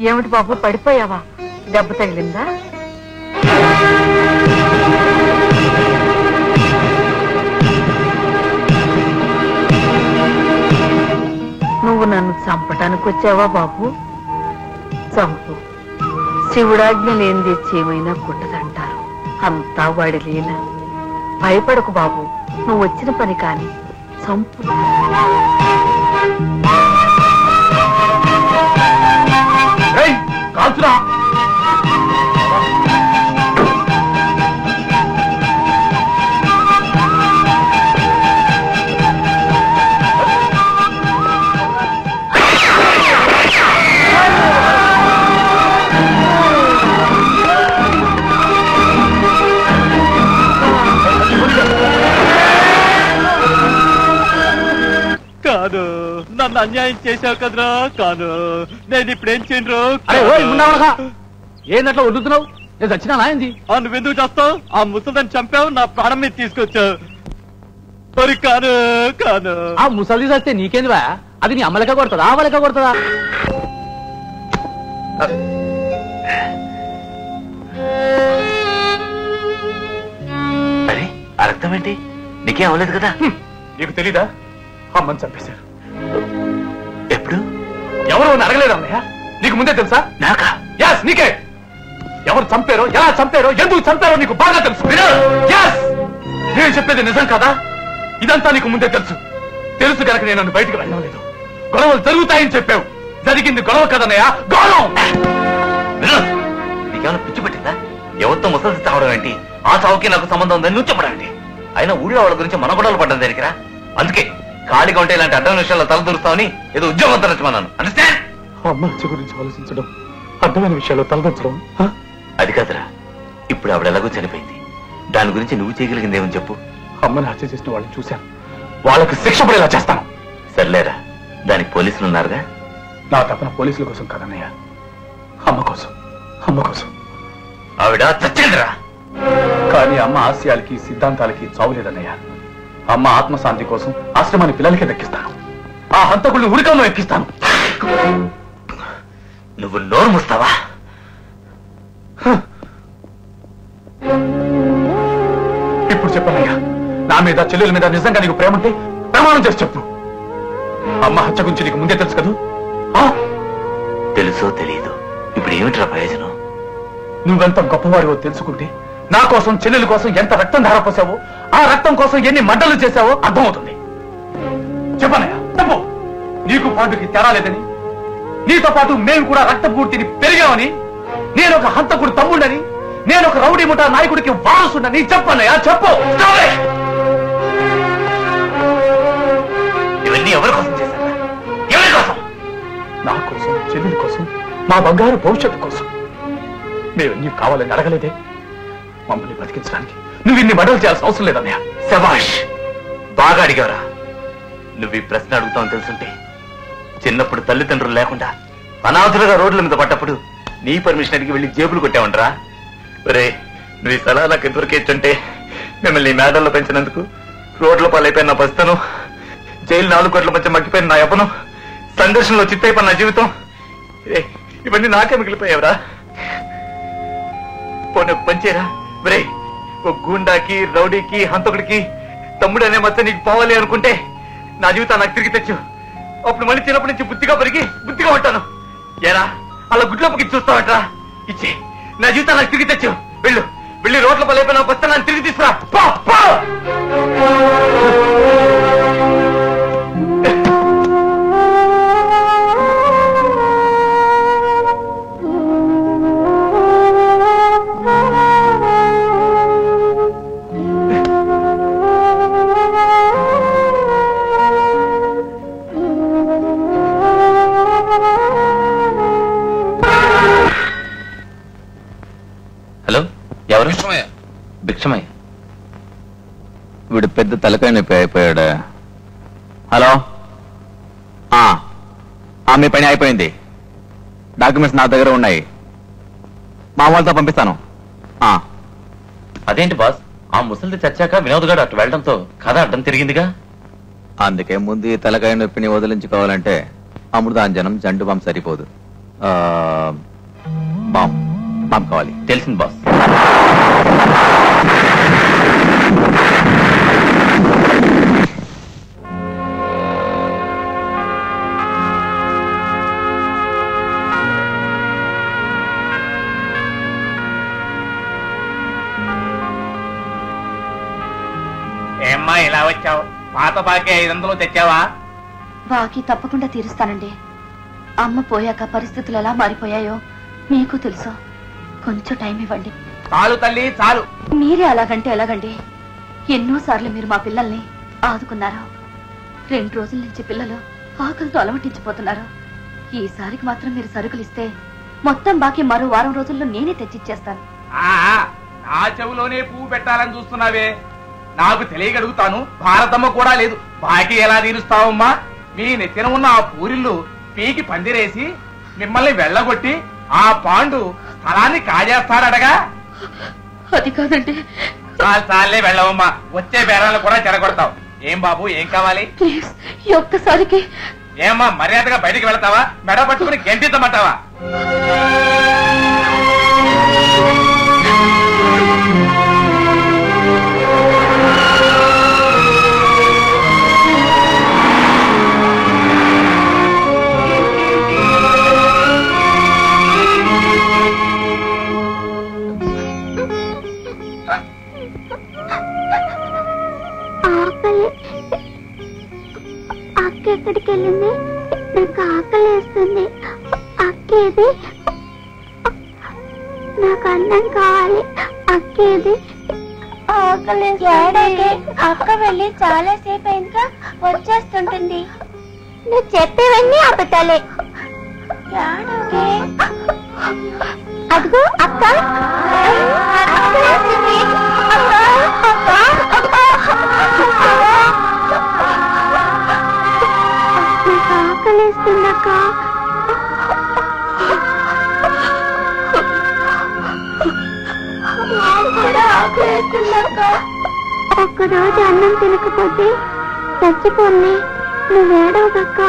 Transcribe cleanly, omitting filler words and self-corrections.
ఏమిటి బాబు పడిపోయావా? దెబ్బ తగిలిందా? నువ్వు నన్ను చంపటానికి వచ్చావా బాబు? చంపు. శివుడాజ్ఞ లేనిది ఏమైనా కుట్టదంటారు. అంతా వాడి లీల. భయపడకు బాబు, నువ్వు వచ్చిన పని కాని చంపు. కాల్చురా. కాదు, నన్ను అన్యాయం చేశావు కదరా. కాదు, నేను ఇప్పుడు ఏం చేయను. ఏందట్లా వదులుతున్నావు? నేను చచ్చినా నాయంది. నువ్వెందుకు చేస్తావు? ఆ ముసలిని చంపావు, నా ప్రాణం మీద తీసుకొచ్చావు. మరి కాదు కాదు, ఆ ముసలి చస్తే నీకేంది బా? అది నీ అమ్మలక కొడుతుందా, ఆవలక కొడుతుందా? అరే, ఆ రక్తం ఏంటి? నీకేం అవ్వలేదు కదా? నీకు తెలీదా? అమ్మని చంపేశారు. ఎప్పుడు? ఎవరు అడగలేదు అన్నయ్య? నీకు ముందే తెలుసా? నాకా? యాస్, నీకే. ఎవరు చంపారో, ఎలా చంపారో, ఎందుకు చంపారో నీకు బాగా తెలుసు. నేను చెప్పేది నిజం కదా? ఇదంతా నీకు ముందే తెలుసు. తెలుసు కనుక నేను నన్ను బయటకు వెళ్ళలేదు. గొడవలు జరుగుతాయని చెప్పావు. జరిగింది గొడవ కదన్నయ్య, గౌరవం. నీకేమైనా పిచ్చి పట్టిందా? ఎవరితో ముసలి చావడం ఏంటి? ఆ చావుకి నాకు సంబంధం ఉందని నువ్వు చెప్పడండి. అయినా ఊళ్ళో వాళ్ళ గురించి మన గొడవలు పడ్డం దగ్గర. అందుకే ఖాళీగా ఉంటే ఇలాంటి అడ్డం విషయాల్లో తలదూరుస్తావని ఏదో ఉద్యోగం తరచమన్నాను. అండర్స్టాండ్? అమ్మ హత్య గురించి ఆలోచించడం, అడ్డమైన విషయాల్లో తలదంచడం. అది కాదురా, ఇప్పుడు ఆవిడ ఎలాగో చనిపోయింది. దాని గురించి నువ్వు చేయగలిగిందేమని చెప్పు. అమ్మని హత్య చేసిన వాళ్ళని చూశాను. వాళ్ళకి శిక్ష పడేలా చేస్తాను. సర్లేరా, దానికి పోలీసులు ఉన్నారుగా. నా తపన పోలీసుల కోసం కాదన్నయ్య, అమ్మ కోసం. అమ్మ కోసం. ఆవిడ చచ్చిందిరా. కానీ అమ్మ ఆశయాలకి సిద్ధాంతాలకి చావులేదన్నయ్య. అమ్మ ఆత్మశాంతి కోసం ఆశ్రమాన్ని పిల్లలకే దక్కిస్తాను. ఆ హంతకుల్ని ఉరికంలో ఎక్కిస్తాను. నువ్వు నోరు మూస్తావా? ఇప్పుడు చెప్పనయ్యా, నా మీద చెల్లెల మీద నిజంగా నీకు ప్రేమ ఉంటే ప్రమాణం చేసి చెప్పు. అమ్మ హత్య గురించి నీకు ముందే తెలుసు కదూ? తెలుసో తెలియదు, ఇప్పుడు ఏమిట్రా ప్రయోజనం? నువ్వెంత గొప్పవాడివో తెలుసుకుంటే నా కోసం, చెల్లెల కోసం ఎంత రక్తం ధారపోసావో, ఆ రక్తం కోసం ఎన్ని మంటలు చేశావో అర్థమవుతుంది. చెప్పనయ్యా, చెప్పు. నీకు పాటుకి తేడా లేదని, నీతో పాటు మేము కూడా రక్తపూర్తిని పెరిగామని, నేను ఒక హంతకుడు తమ్ముడని, నేను ఒక రౌడీ ముఠా నాయకుడికి వారసుడని చెప్పనయ్యా, చెప్పు. ఇవన్నీ ఎవరి కోసం చేశారా? ఎవరి కోసం? నా కోసం, చెల్లెల కోసం, మా బంగారు భవిష్యత్తు కోసం. మేమన్నీ కావాలని అడగలేదే. మమ్మల్ని బతికించడానికి నువ్వు ఇన్ని మడలు చేయాల్సిన అవసరం లేదన్నయ్య. శభాష్, బాగా అడిగావరా. నువ్వు ఈ ప్రశ్న అడుగుతావని తెలుసుంటే చిన్నప్పుడు తల్లిదండ్రులు లేకుండా అనాథులుగా రోడ్ల మీద పడ్డప్పుడు నీ పర్మిషన్ అడిగి వెళ్ళి జేబులు కొట్టావంటరా. ఒరే, నువ్వు ఈ సలహా నాకు ఎంతవరకు ఇచ్చుంటే మిమ్మల్ని మేడల్లో పెంచినందుకు రోడ్ల పాలైపోయిన నా పస్తను, జైలు 4 కోట్ల మధ్య మగ్గిపోయిన నా యవ్వనం, సంఘర్షణలో చిత్తైపోయిన నా జీవితం, ఇవన్నీ నాకే మిగిలిపోయావురా. పోనీ పంచేరా. ఒరే, ఒక గూండాకి, రౌడీకి, హంతకుడికి తమ్ముడు అనే మచ్చ నీకు పోవాలి అనుకుంటే నా జీవితం నాకు తిరిగి తెచ్చు. అప్పుడు మళ్ళీ చిన్నప్పటి నుంచి బుద్ధిగా పెరిగి బుద్ధిగా ఉంటాను. ఏరా, అలా గుడ్లోపకి చూస్తావట్రా? ఇచ్చే, నా జీవితం నాకు తిరిగి తెచ్చు. వెళ్ళు, వెళ్ళి రోడ్ల పలైపోయిన బస్తా నన్ను తిరిగి తీసుకురా. హలో, ఎవరు? భిక్షమయ్య. వీడు పెద్ద తలకాయ నొప్పి అయిపోయాడా? హలో, మీ పని అయిపోయింది. డాక్యుమెంట్స్ నా దగ్గర ఉన్నాయి. మా వాళ్ళతో పంపిస్తాను. అదేంటి బాస్, ఆ ముసలిది చచ్చాక వినోద్ గారు అటు వెళ్లడంతో కథ అడ్డం తిరిగిందిగా. అందుకే ముందు ఈ తలకాయ నొప్పిని వదిలించుకోవాలంటే అమృతాంజనం జండు బాంబు సరిపోదు. బాంబ్ బాంబ్ కావాలి. తెలిసింది బాస్. ఏమ్మా ఇలా వచ్చావు? పాత బాకీ 500 తెచ్చావా? బాకీ తప్పకుండా తీరుస్తానండి. అమ్మ పోయాక పరిస్థితులు ఎలా మారిపోయాయో మీకు తెలుసు. కొంచెం టైం ఇవ్వండి. చాలు తల్లి చాలు. మీరే అలాగంటే ఎలాగండి? ఎన్నోసార్లు మీరు మా పిల్లల్ని ఆదుకున్నారు. 2 రోజుల నుంచి పిల్లలు ఆకలితో అలమటించిపోతున్నారు. ఈసారికి మాత్రం మీరు సరుకులు ఇస్తే మొత్తం బాకీ మరో వారం రోజుల్లో నేనే తెచ్చిచ్చేస్తాను. నా చెవులోనే పువ్వు పెట్టాలని చూస్తున్నావే? నాకు తెలియగలుగుతాను. భారతమ్మ కూడా లేదు. బాకీ ఎలా తీరుస్తావమ్మా? మీ నెత్తిన ఉన్న ఆ పూరిళ్ళు పీకి పందిరేసి మిమ్మల్ని వెళ్ళగొట్టి ఆ పాండు స్థలాన్ని కాజేస్తాడగా. అది కాదండి. చాలే వెళ్ళవమ్మా. వచ్చే బేరాలు కూడా చెడగొడతావు. ఏం బాబు, ఏం కావాలి? ప్లీజ్ ఈ ఒక్కసారికి. ఏమ్మా, మర్యాదగా బయటికి వెళ్తావా? మెడ పట్టుకుని గెంటిద్దమంటావా? అక్క ఎక్కడికి వెళ్ళింది? నాకు ఆకలి వేస్తుంది. అక్కేది? నాకు అన్నం కావాలి. అక్కేది? ఆకలి అక్క వెళ్ళి చాలా సేపు అయిందిగా, వచ్చేస్తుంటుంది. నువ్వు చెప్పేవన్నీ అబద్ధాలే. అదిగో అక్క. ఆకలిస్తుందక్క. ఒక్కరోజు అన్నం తినకపోతే చచ్చిపోయి నువ్వేడవదక్క.